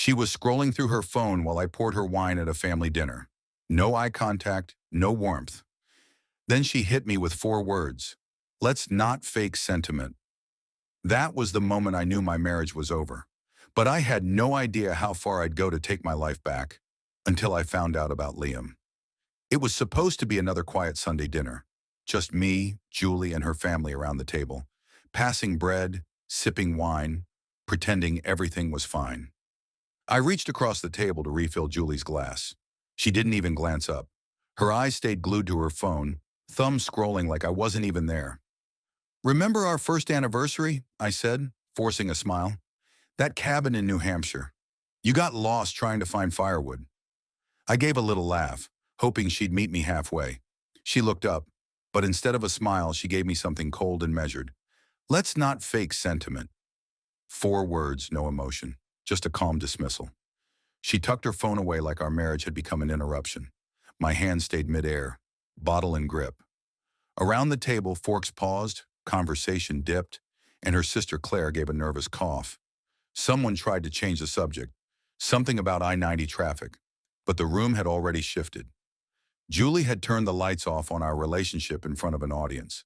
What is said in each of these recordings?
She was scrolling through her phone while I poured her wine at a family dinner. No eye contact, no warmth. Then she hit me with 4 words. Let's not fake sentiment. That was the moment I knew my marriage was over. But I had no idea how far I'd go to take my life back until I found out about Liam. It was supposed to be another quiet Sunday dinner. Just me, Julie, and her family around the table, passing bread, sipping wine, pretending everything was fine. I reached across the table to refill Julie's glass. She didn't even glance up. Her eyes stayed glued to her phone, thumb scrolling like I wasn't even there. "Remember our first anniversary?" I said, forcing a smile. "That cabin in New Hampshire. You got lost trying to find firewood." I gave a little laugh, hoping she'd meet me halfway. She looked up, but instead of a smile, she gave me something cold and measured. "Let's not fake sentiment." 4 words, no emotion, just a calm dismissal. She tucked her phone away like our marriage had become an interruption. My hand stayed midair, bottle in grip. Around the table, forks paused, conversation dipped, and her sister Claire gave a nervous cough. Someone tried to change the subject, something about I-90 traffic, but the room had already shifted. Julie had turned the lights off on our relationship in front of an audience.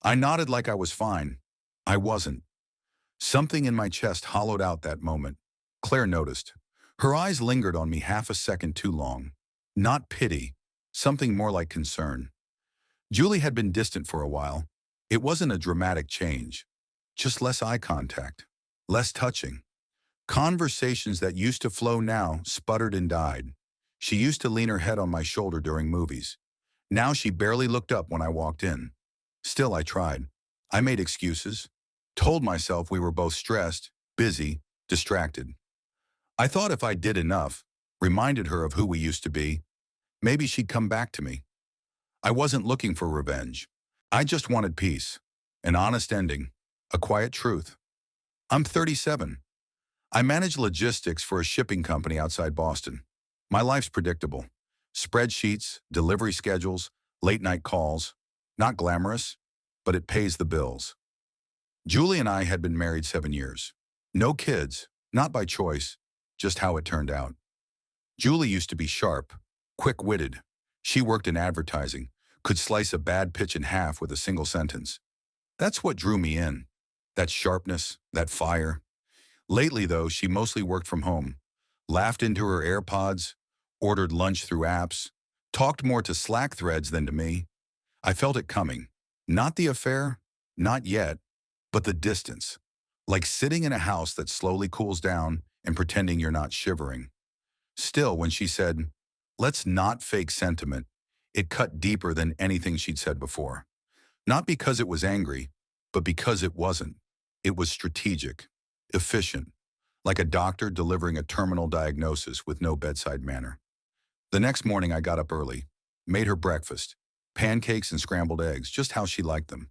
I nodded like I was fine. I wasn't. Something in my chest hollowed out that moment. Claire noticed. Her eyes lingered on me half a second too long. Not pity, something more like concern. Julie had been distant for a while. It wasn't a dramatic change, just less eye contact, less touching. Conversations that used to flow now sputtered and died. She used to lean her head on my shoulder during movies. Now she barely looked up when I walked in. Still, I tried. I made excuses, told myself we were both stressed, busy, distracted. I thought if I did enough, reminded her of who we used to be, maybe she'd come back to me. I wasn't looking for revenge. I just wanted peace, an honest ending, a quiet truth. I'm 37. I manage logistics for a shipping company outside Boston. My life's predictable. Spreadsheets, delivery schedules, late-night calls. Not glamorous, but it pays the bills. Julie and I had been married 7 years. No kids, not by choice, just how it turned out. Julie used to be sharp, quick-witted. She worked in advertising, could slice a bad pitch in half with a single sentence. That's what drew me in. That sharpness, that fire. Lately, though, she mostly worked from home, laughed into her AirPods, ordered lunch through apps, talked more to Slack threads than to me. I felt it coming. Not the affair, not yet, but the distance. Like sitting in a house that slowly cools down and pretending you're not shivering. Still, when she said, "Let's not fake sentiment," it cut deeper than anything she'd said before. Not because it was angry, but because it wasn't. It was strategic, efficient, like a doctor delivering a terminal diagnosis with no bedside manner. The next morning I got up early, made her breakfast, pancakes and scrambled eggs, just how she liked them.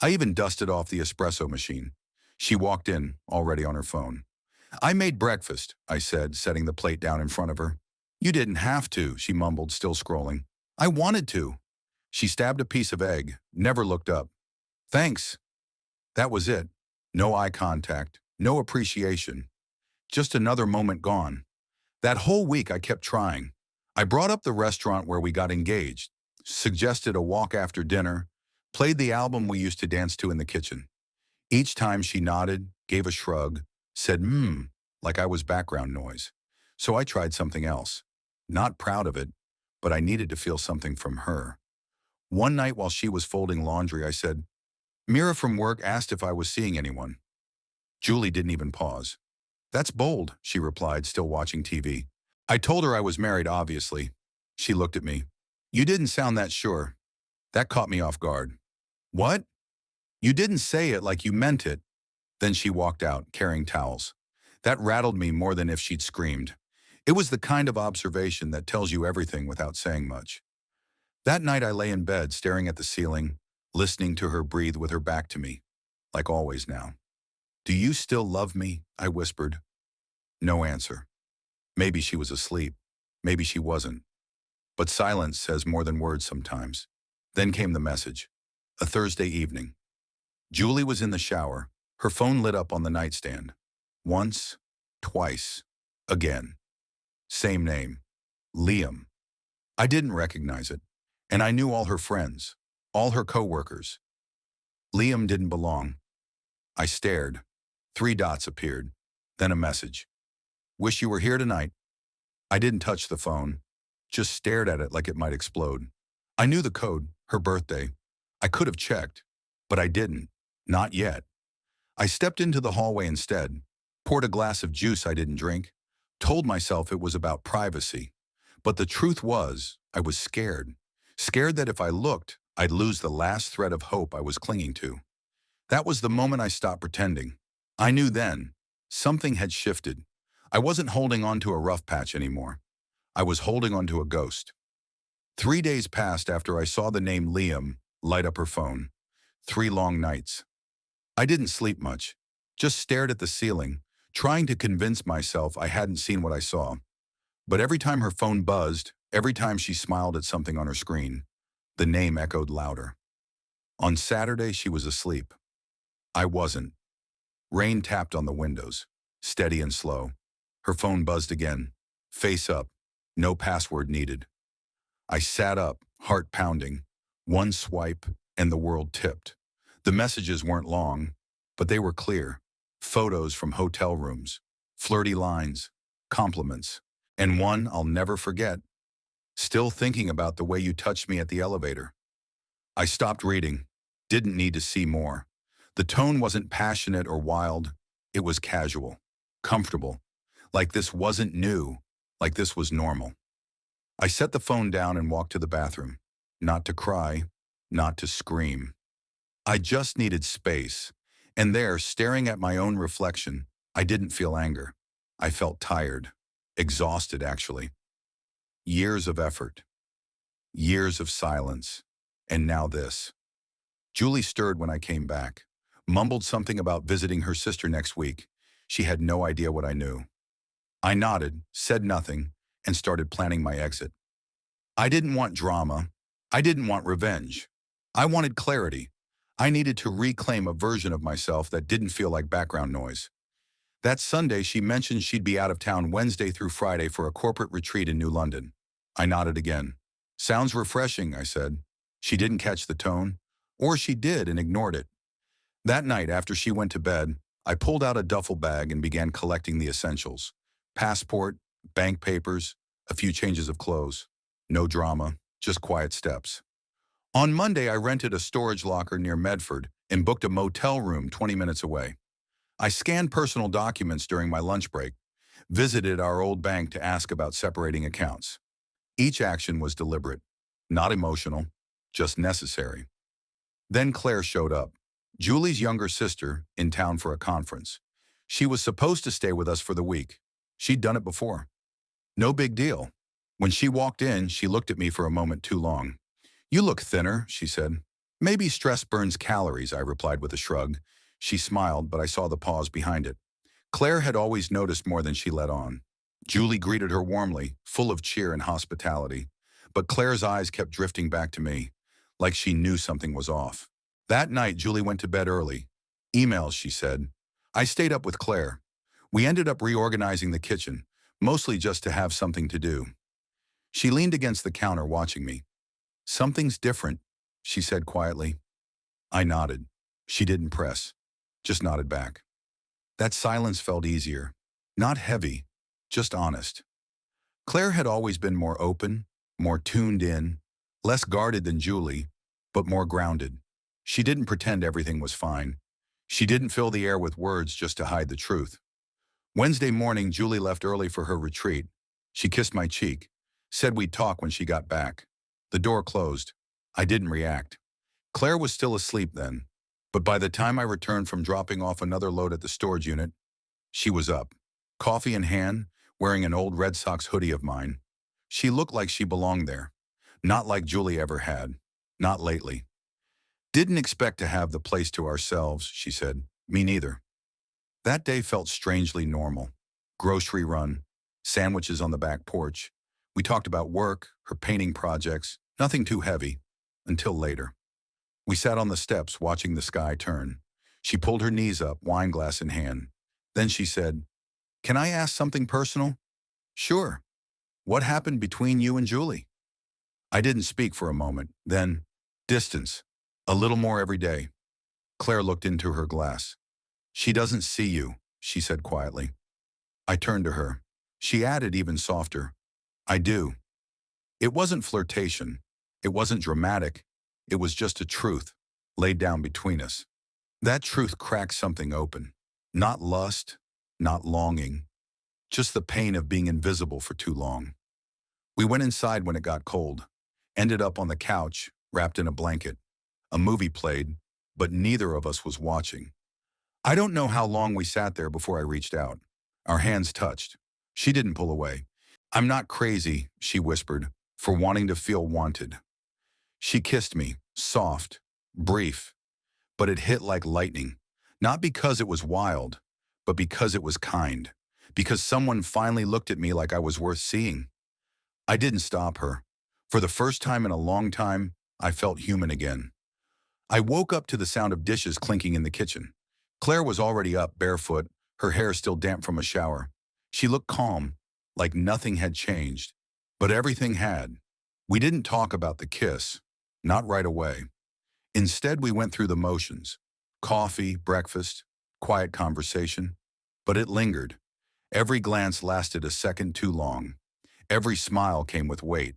I even dusted off the espresso machine. She walked in, already on her phone. "I made breakfast," I said, setting the plate down in front of her. "You didn't have to," she mumbled, still scrolling. "I wanted to." She stabbed a piece of egg, never looked up. "Thanks." That was it. No eye contact, no appreciation. Just another moment gone. That whole week I kept trying. I brought up the restaurant where we got engaged, suggested a walk after dinner, played the album we used to dance to in the kitchen. Each time she nodded, gave a shrug, said like I was background noise. So I tried something else. Not proud of it, but I needed to feel something from her. One night while she was folding laundry, I said, "Mira from work asked if I was seeing anyone." Julie didn't even pause. "That's bold," she replied, still watching TV. I told her I was married, obviously. She looked at me. "You didn't sound that sure." That caught me off guard. "What?" "You didn't say it like you meant it." Then she walked out, carrying towels. That rattled me more than if she'd screamed. It was the kind of observation that tells you everything without saying much. That night I lay in bed, staring at the ceiling, listening to her breathe with her back to me, like always now. "Do you still love me?" I whispered. No answer. Maybe she was asleep. Maybe she wasn't. But silence says more than words sometimes. Then came the message. A Thursday evening. Julie was in the shower, her phone lit up on the nightstand. Once, twice, Again. Same name. Liam. I didn't recognize it. And I knew all her friends. All her coworkers. Liam didn't belong. I stared. 3 dots appeared. Then a message. Wish you were here tonight. I didn't touch the phone. Just stared at it like it might explode. I knew the code, her birthday. I could have checked. But I didn't. Not yet. I stepped into the hallway instead. Poured a glass of juice I didn't drink. Told myself it was about privacy. But the truth was, I was scared. Scared that if I looked, I'd lose the last thread of hope I was clinging to. That was the moment I stopped pretending. I knew then. Something had shifted. I wasn't holding on to a rough patch anymore. I was holding on to a ghost. 3 days passed after I saw the name Liam light up her phone. 3 long nights. I didn't sleep much. Just stared at the ceiling, trying to convince myself I hadn't seen what I saw. But every time her phone buzzed, every time she smiled at something on her screen, the name echoed louder. On Saturday, she was asleep. I wasn't. Rain tapped on the windows, steady and slow. Her phone buzzed again. Face up. No password needed. I sat up, heart pounding. One swipe, and the world tipped. The messages weren't long, but they were clear. Photos from hotel rooms, flirty lines, compliments, and one I'll never forget. Still thinking about the way you touched me at the elevator. I stopped reading. Didn't need to see more. The tone wasn't passionate or wild. It was casual, comfortable. Like this wasn't new, like this was normal. I set the phone down and walked to the bathroom. Not to cry, not to scream. I just needed space. And there, staring at my own reflection, I didn't feel anger. I felt tired, exhausted actually. Years of effort, years of silence, and now this. Julie stirred when I came back, mumbled something about visiting her sister next week. She had no idea what I knew. I nodded, said nothing, and started planning my exit. I didn't want drama. I didn't want revenge. I wanted clarity. I needed to reclaim a version of myself that didn't feel like background noise. That Sunday, she mentioned she'd be out of town Wednesday through Friday for a corporate retreat in New London. I nodded again. Sounds refreshing, I said. She didn't catch the tone, or she did and ignored it. That night, after she went to bed, I pulled out a duffel bag and began collecting the essentials. Passport, bank papers, a few changes of clothes. No drama, just quiet steps. On Monday, I rented a storage locker near Medford and booked a motel room 20 minutes away. I scanned personal documents during my lunch break, visited our old bank to ask about separating accounts. Each action was deliberate, not emotional, just necessary. Then Claire showed up, Julie's younger sister, in town for a conference. She was supposed to stay with us for the week. She'd done it before. No big deal. When she walked in, she looked at me for a moment too long. "You look thinner," she said. "Maybe stress burns calories," I replied with a shrug. She smiled, but I saw the pause behind it. Claire had always noticed more than she let on. Julie greeted her warmly, full of cheer and hospitality. But Claire's eyes kept drifting back to me, like she knew something was off. That night, Julie went to bed early. Emails, she said. I stayed up with Claire. We ended up reorganizing the kitchen, mostly just to have something to do. She leaned against the counter watching me. "Something's different," she said quietly. I nodded. She didn't press, just nodded back. That silence felt easier. Not heavy, just honest. Claire had always been more open, more tuned in, less guarded than Julie, but more grounded. She didn't pretend everything was fine. She didn't fill the air with words just to hide the truth. Wednesday morning, Julie left early for her retreat. She kissed my cheek, said we'd talk when she got back. The door closed. I didn't react. Claire was still asleep then, but by the time I returned from dropping off another load at the storage unit, she was up, coffee in hand, wearing an old Red Sox hoodie of mine. She looked like she belonged there, not like Julie ever had, not lately. "Didn't expect to have the place to ourselves," she said. "Me neither." That day felt strangely normal. Grocery run, sandwiches on the back porch. We talked about work, her painting projects, nothing too heavy, until later. We sat on the steps watching the sky turn. She pulled her knees up, wine glass in hand. Then she said, Can I ask something personal? Sure. What happened between you and Julie? I didn't speak for a moment. Then, distance. A little more every day. Claire looked into her glass. She doesn't see you, she said quietly. I turned to her. She added even softer. I do. It wasn't flirtation. It wasn't dramatic. It was just a truth laid down between us. That truth cracked something open. Not lust, not longing, just the pain of being invisible for too long. We went inside when it got cold, ended up on the couch, wrapped in a blanket. A movie played, but neither of us was watching. I don't know how long we sat there before I reached out. Our hands touched. She didn't pull away. I'm not crazy, she whispered, for wanting to feel wanted. She kissed me, soft, brief, but it hit like lightning. Not because it was wild, but because it was kind. Because someone finally looked at me like I was worth seeing. I didn't stop her. For the first time in a long time, I felt human again. I woke up to the sound of dishes clinking in the kitchen. Claire was already up, barefoot, her hair still damp from a shower. She looked calm, like nothing had changed. But everything had. We didn't talk about the kiss, not right away. Instead, we went through the motions. Coffee, breakfast, quiet conversation. But it lingered. Every glance lasted a second too long. Every smile came with weight.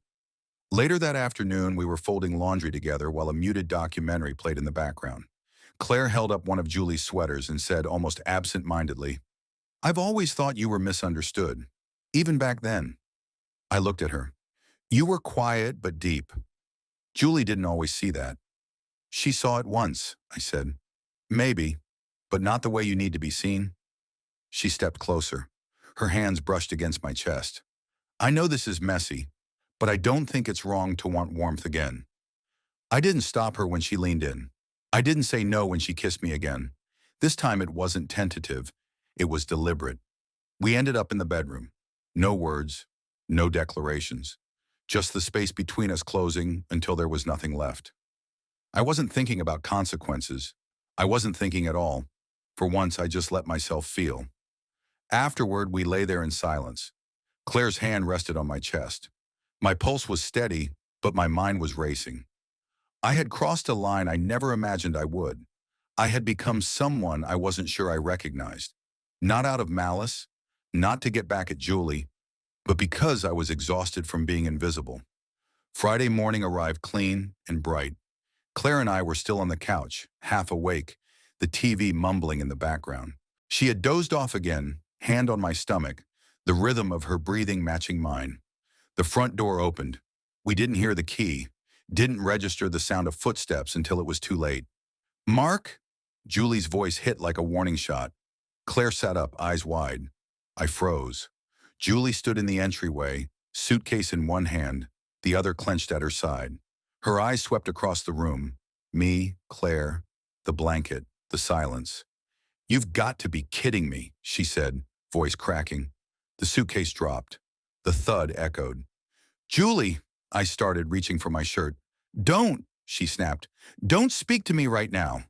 Later that afternoon, we were folding laundry together while a muted documentary played in the background. Claire held up one of Julie's sweaters and said almost absent-mindedly, I've always thought you were misunderstood, even back then. I looked at her. You were quiet but deep. Julie didn't always see that. She saw it once, I said. Maybe, but not the way you need to be seen. She stepped closer. Her hands brushed against my chest. I know this is messy, but I don't think it's wrong to want warmth again. I didn't stop her when she leaned in. I didn't say no when she kissed me again. This time it wasn't tentative. It was deliberate. We ended up in the bedroom. No words, no declarations. Just the space between us closing until there was nothing left. I wasn't thinking about consequences. I wasn't thinking at all. For once, I just let myself feel. Afterward, we lay there in silence. Claire's hand rested on my chest. My pulse was steady, but my mind was racing. I had crossed a line I never imagined I would. I had become someone I wasn't sure I recognized. Not out of malice, not to get back at Julie, but because I was exhausted from being invisible. Friday morning arrived clean and bright. Claire and I were still on the couch, half awake, the TV mumbling in the background. She had dozed off again, hand on my stomach, the rhythm of her breathing matching mine. The front door opened. We didn't hear the key, didn't register the sound of footsteps until it was too late. Mark? Julie's voice hit like a warning shot. Claire sat up, eyes wide. I froze. Julie stood in the entryway, suitcase in one hand, the other clenched at her side. Her eyes swept across the room. Me, Claire, the blanket, the silence. You've got to be kidding me, she said, voice cracking. The suitcase dropped. The thud echoed. Julie, I started, reaching for my shirt. Don't, she snapped. Don't speak to me right now.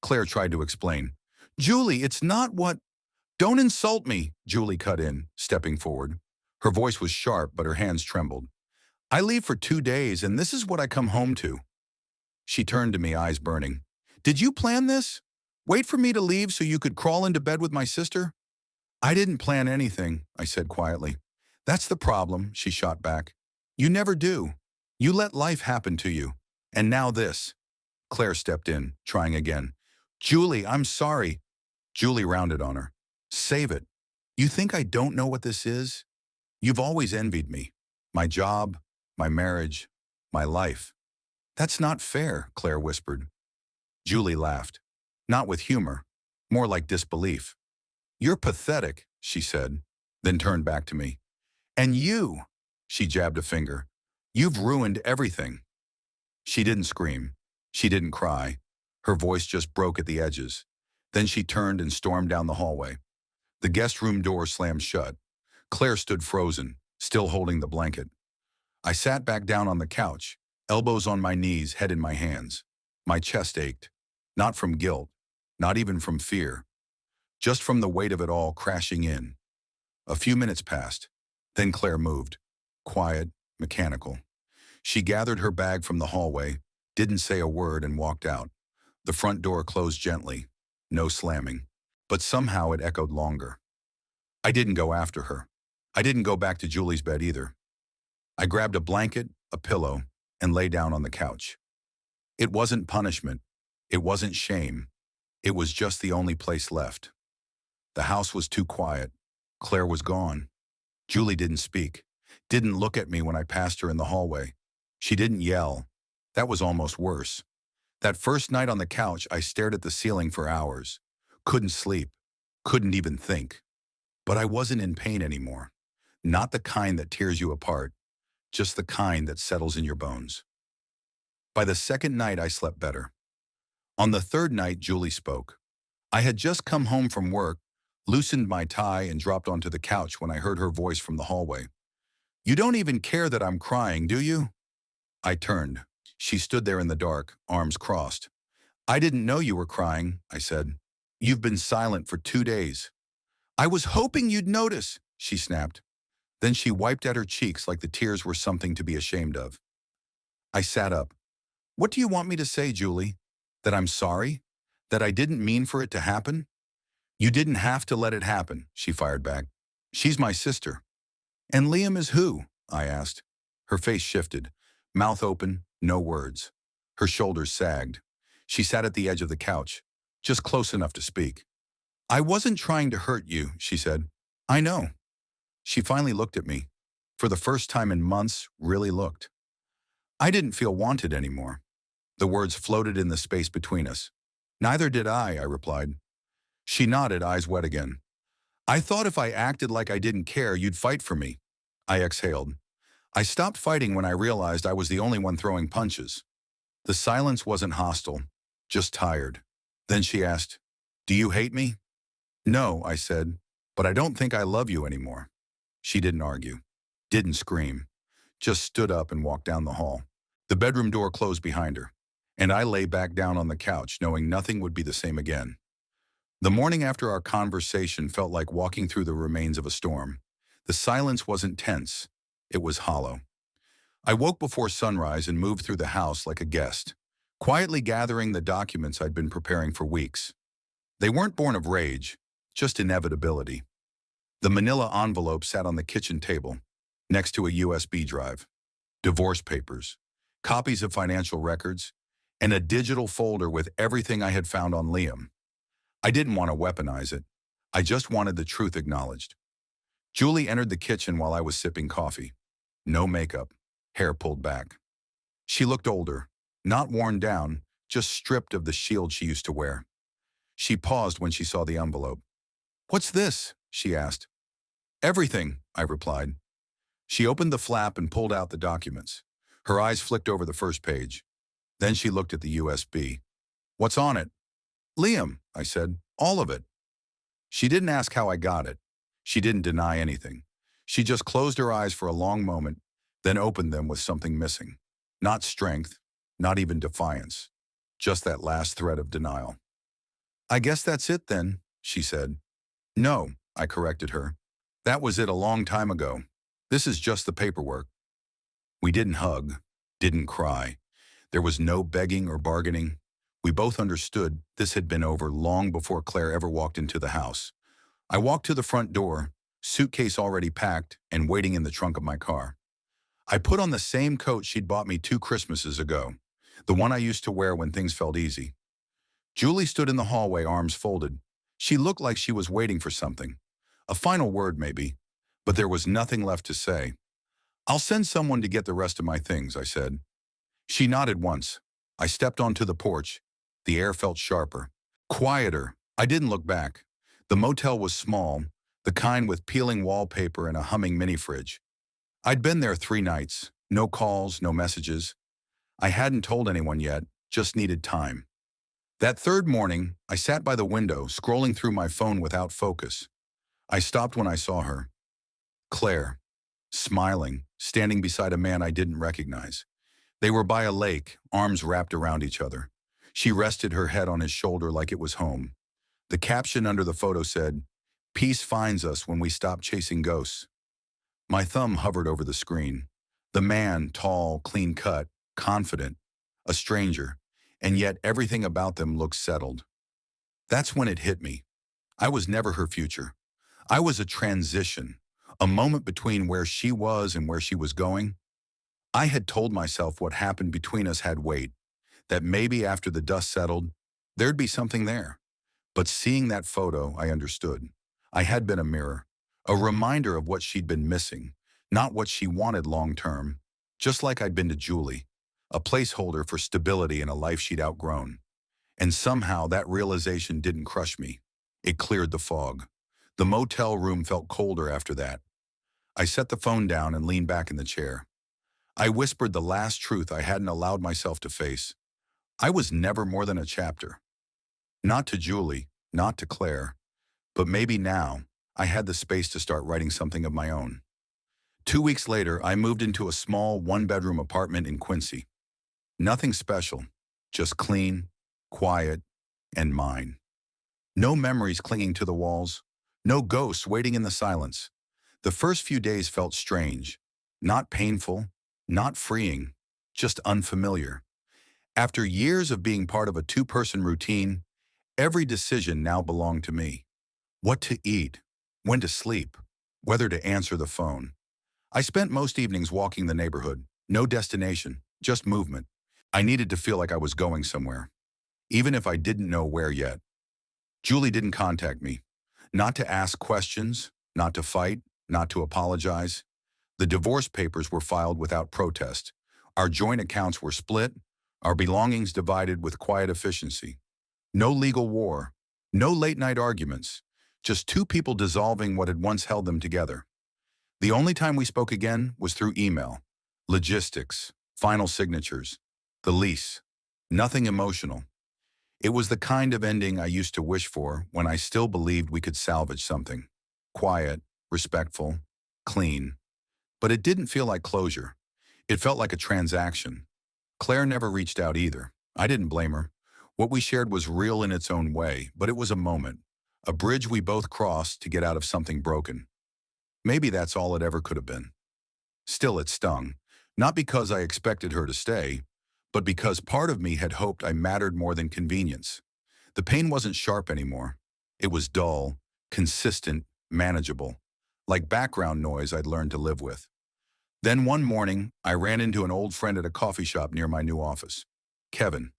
Claire tried to explain. Julie, it's not what... Don't insult me, Julie cut in, stepping forward. Her voice was sharp, but her hands trembled. I leave for 2 days, and this is what I come home to. She turned to me, eyes burning. Did you plan this? Wait for me to leave so you could crawl into bed with my sister? I didn't plan anything, I said quietly. That's the problem, she shot back. You never do. You let life happen to you. And now this. Claire stepped in, trying again. Julie, I'm sorry. Julie rounded on her. Save it. You think I don't know what this is? You've always envied me. My job, my marriage, my life. That's not fair, Claire whispered. Julie laughed. Not with humor, more like disbelief. You're pathetic, she said, then turned back to me. And you, she jabbed a finger. You've ruined everything. She didn't scream. She didn't cry. Her voice just broke at the edges. Then she turned and stormed down the hallway. The guest room door slammed shut. Claire stood frozen, still holding the blanket. I sat back down on the couch, elbows on my knees, head in my hands. My chest ached. Not from guilt, not even from fear. Just from the weight of it all crashing in. A few minutes passed. Then Claire moved. Quiet, mechanical. She gathered her bag from the hallway, didn't say a word, and walked out. The front door closed gently. No slamming. But somehow it echoed longer. I didn't go after her. I didn't go back to Julie's bed either. I grabbed a blanket, a pillow, and lay down on the couch. It wasn't punishment. It wasn't shame. It was just the only place left. The house was too quiet. Claire was gone. Julie didn't speak. Didn't look at me when I passed her in the hallway. She didn't yell. That was almost worse. That first night on the couch, I stared at the ceiling for hours. Couldn't sleep. Couldn't even think. But I wasn't in pain anymore. Not the kind that tears you apart. Just the kind that settles in your bones. By the second night, I slept better. On the third night, Julie spoke. I had just come home from work, loosened my tie, and dropped onto the couch when I heard her voice from the hallway. "You don't even care that I'm crying, do you?" I turned. She stood there in the dark, arms crossed. "I didn't know you were crying," I said. "You've been silent for 2 days." "I was hoping you'd notice," she snapped. Then she wiped at her cheeks like the tears were something to be ashamed of. I sat up. "What do you want me to say, Julie? That I'm sorry? That I didn't mean for it to happen?" "You didn't have to let it happen," she fired back. "She's my sister." "And Liam is who?" I asked. Her face shifted, mouth open, no words. Her shoulders sagged. She sat at the edge of the couch, just close enough to speak. "I wasn't trying to hurt you," she said. "I know." She finally looked at me. For the first time in months, really looked. I didn't feel wanted anymore. The words floated in the space between us. "Neither did I replied. She nodded, eyes wet again. "I thought if I acted like I didn't care, you'd fight for me." I exhaled. I stopped fighting when I realized I was the only one throwing punches. The silence wasn't hostile, just tired. Then she asked, "Do you hate me?" "No," I said, "but I don't think I love you anymore." She didn't argue, didn't scream, just stood up and walked down the hall. The bedroom door closed behind her, and I lay back down on the couch knowing nothing would be the same again. The morning after our conversation felt like walking through the remains of a storm. The silence wasn't tense, it was hollow. I woke before sunrise and moved through the house like a guest, quietly gathering the documents I'd been preparing for weeks. They weren't born of rage, just inevitability. The manila envelope sat on the kitchen table, next to a USB drive, divorce papers, copies of financial records, and a digital folder with everything I had found on Liam. I didn't want to weaponize it. I just wanted the truth acknowledged. Julie entered the kitchen while I was sipping coffee. No makeup, hair pulled back. She looked older, not worn down, just stripped of the shield she used to wear. She paused when she saw the envelope. "What's this?" she asked. "Everything," I replied. She opened the flap and pulled out the documents. Her eyes flicked over the first page. Then she looked at the USB. "What's on it?" "Liam," I said. "All of it." She didn't ask how I got it. She didn't deny anything. She just closed her eyes for a long moment, then opened them with something missing. Not strength, not even defiance. Just that last thread of denial. "I guess that's it then," she said. "No," I corrected her. "That was it a long time ago. This is just the paperwork." We didn't hug, didn't cry. There was no begging or bargaining. We both understood this had been over long before Claire ever walked into the house. I walked to the front door, suitcase already packed and waiting in the trunk of my car. I put on the same coat she'd bought me 2 Christmases ago, the one I used to wear when things felt easy. Julie stood in the hallway, arms folded. She looked like she was waiting for something. A final word, maybe. But there was nothing left to say. "I'll send someone to get the rest of my things," I said. She nodded once. I stepped onto the porch. The air felt sharper, quieter. I didn't look back. The motel was small, the kind with peeling wallpaper and a humming mini-fridge. I'd been there 3 nights. No calls, no messages. I hadn't told anyone yet, just needed time. That third morning, I sat by the window, scrolling through my phone without focus. I stopped when I saw her. Claire, smiling, standing beside a man I didn't recognize. They were by a lake, arms wrapped around each other. She rested her head on his shoulder like it was home. The caption under the photo said, Peace finds us when we stop chasing ghosts. My thumb hovered over the screen. The man, tall, clean-cut, confident, a stranger, and yet everything about them looked settled. That's when it hit me. I was never her future. I was a transition, a moment between where she was and where she was going. I had told myself what happened between us had weight, that maybe after the dust settled, there'd be something there. But seeing that photo, I understood. I had been a mirror, a reminder of what she'd been missing, not what she wanted long-term, just like I'd been to Julie, a placeholder for stability in a life she'd outgrown. And somehow that realization didn't crush me. It cleared the fog. The motel room felt colder after that. I set the phone down and leaned back in the chair. I whispered the last truth I hadn't allowed myself to face. I was never more than a chapter. Not to Julie, not to Claire, but maybe now I had the space to start writing something of my own. 2 weeks later, I moved into a small one-bedroom apartment in Quincy. Nothing special, just clean, quiet, and mine. No memories clinging to the walls, no ghosts waiting in the silence. The first few days felt strange, not painful, not freeing, just unfamiliar. After years of being part of a two-person routine, every decision now belonged to me. What to eat, when to sleep, whether to answer the phone. I spent most evenings walking the neighborhood, no destination, just movement. I needed to feel like I was going somewhere, even if I didn't know where yet. Julie didn't contact me, not to ask questions, not to fight, not to apologize. The divorce papers were filed without protest. Our joint accounts were split, our belongings divided with quiet efficiency. No legal war, no late-night arguments, just two people dissolving what had once held them together. The only time we spoke again was through email. Logistics, final signatures, the lease. Nothing emotional. It was the kind of ending I used to wish for when I still believed we could salvage something. Quiet, respectful, clean. But it didn't feel like closure. It felt like a transaction. Claire never reached out either. I didn't blame her. What we shared was real in its own way, but it was a moment. A bridge we both crossed to get out of something broken. Maybe that's all it ever could have been. Still, it stung. Not because I expected her to stay, but because part of me had hoped I mattered more than convenience. The pain wasn't sharp anymore. It was dull, consistent, manageable, like background noise I'd learned to live with. Then one morning, I ran into an old friend at a coffee shop near my new office. Kevin.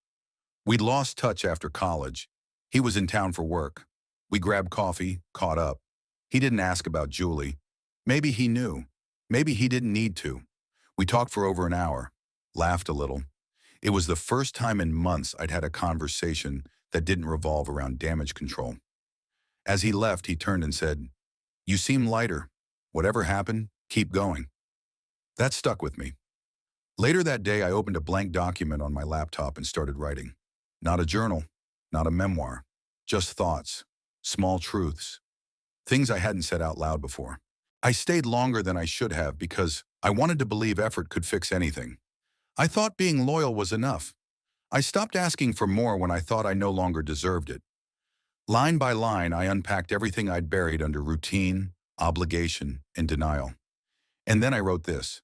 We'd lost touch after college. He was in town for work. We grabbed coffee, caught up. He didn't ask about Julie. Maybe he knew. Maybe he didn't need to. We talked for over an hour, laughed a little. It was the first time in months I'd had a conversation that didn't revolve around damage control. As he left, he turned and said, "You seem lighter. Whatever happened, keep going." That stuck with me. Later that day, I opened a blank document on my laptop and started writing. Not a journal, not a memoir, just thoughts, small truths, things I hadn't said out loud before. I stayed longer than I should have because I wanted to believe effort could fix anything. I thought being loyal was enough. I stopped asking for more when I thought I no longer deserved it. Line by line, I unpacked everything I'd buried under routine, obligation, and denial. And then I wrote this.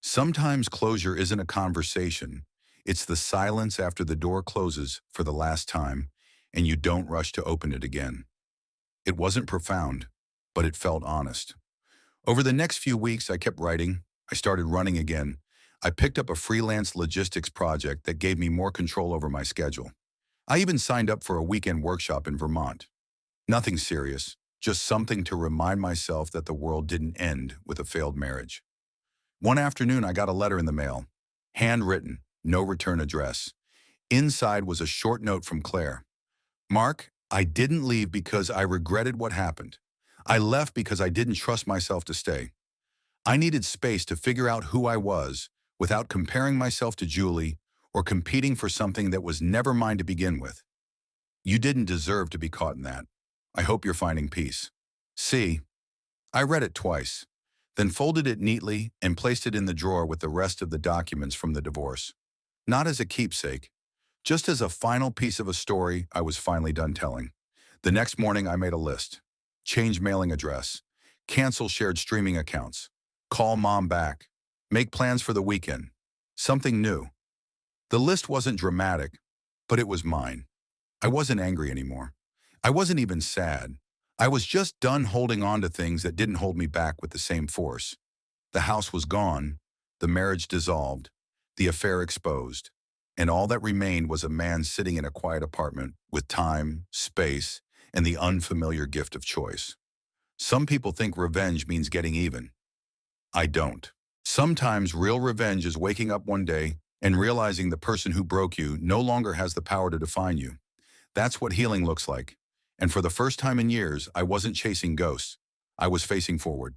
Sometimes closure isn't a conversation. It's the silence after the door closes for the last time, and you don't rush to open it again. It wasn't profound, but it felt honest. Over the next few weeks, I kept writing. I started running again. I picked up a freelance logistics project that gave me more control over my schedule. I even signed up for a weekend workshop in Vermont. Nothing serious, just something to remind myself that the world didn't end with a failed marriage. One afternoon, I got a letter in the mail. Handwritten, no return address. Inside was a short note from Claire. "Mark, I didn't leave because I regretted what happened. I left because I didn't trust myself to stay. I needed space to figure out who I was without comparing myself to Julie or competing for something that was never mine to begin with. You didn't deserve to be caught in that. I hope you're finding peace." See, I read it twice, then folded it neatly and placed it in the drawer with the rest of the documents from the divorce. Not as a keepsake, just as a final piece of a story I was finally done telling. The next morning, I made a list. change mailing address, cancel shared streaming accounts, call mom back, make plans for the weekend. Something new. The list wasn't dramatic, but it was mine. I wasn't angry anymore. I wasn't even sad. I was just done holding on to things that didn't hold me back with the same force. The house was gone, the marriage dissolved, the affair exposed, and all that remained was a man sitting in a quiet apartment with time, space, and the unfamiliar gift of choice. Some people think revenge means getting even. I don't. Sometimes real revenge is waking up one day and realizing the person who broke you no longer has the power to define you. That's what healing looks like. And for the first time in years, I wasn't chasing ghosts. I was facing forward.